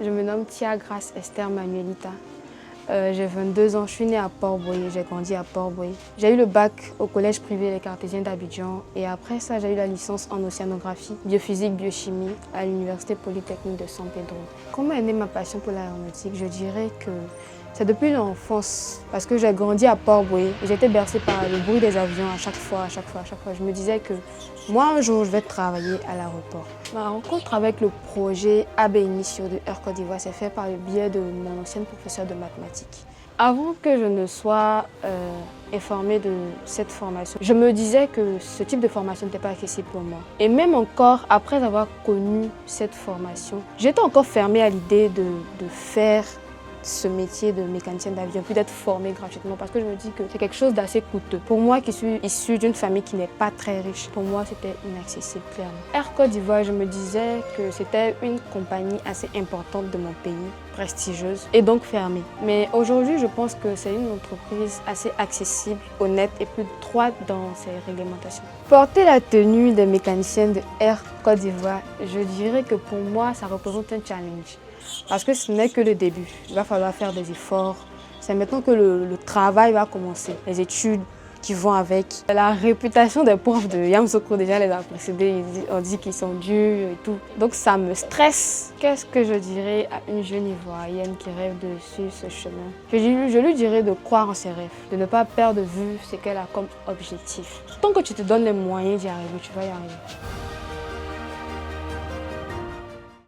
Je me nomme Tia Grace Esther Manuelita. J'ai 22 ans, je suis née à Port-Bouilly, j'ai grandi à Port-Bouilly. J'ai eu le bac au collège privé Les Cartésiens d'Abidjan et après ça, j'ai eu la licence en océanographie, biophysique, biochimie à l'Université Polytechnique de San Pedro. Comment est née ma passion pour l'aéronautique? Je dirais que c'est depuis l'enfance, parce que j'ai grandi à Port-Bouilly. J'étais bercée par le bruit des avions à chaque fois. Je me disais que moi, un jour, je vais travailler à l'aéroport. Ma rencontre avec le projet AB Initio de Air Côte d'Ivoire s'est faite par le biais de mon ancienne professeure de mathématiques. Avant que je ne sois informée de cette formation, je me disais que ce type de formation n'était pas accessible pour moi. Et même encore, après avoir connu cette formation, j'étais encore fermée à l'idée de faire ce métier de mécanicienne d'avion, puis d'être formée gratuitement parce que je me dis que c'est quelque chose d'assez coûteux. Pour moi qui suis issue d'une famille qui n'est pas très riche, pour moi c'était inaccessible clairement. Air Côte d'Ivoire, je me disais que c'était une compagnie assez importante de mon pays, prestigieuse et donc fermée. Mais aujourd'hui, je pense que c'est une entreprise assez accessible, honnête et plus droite dans ses réglementations. Porter la tenue des mécaniciennes de Air Côte d'Ivoire, je dirais que pour moi, ça représente un challenge. Parce que ce n'est que le début, il va falloir faire des efforts. C'est maintenant que le travail va commencer, les études qui vont avec. La réputation des profs de Yamoussoukro déjà les a précédés, on dit qu'ils sont durs et tout. Donc ça me stresse. Qu'est-ce que je dirais à une jeune Ivoirienne qui rêve de suivre ce chemin? Je lui dirais de croire en ses rêves, de ne pas perdre de vue ce qu'elle a comme objectif. Tant que tu te donnes les moyens d'y arriver, tu vas y arriver.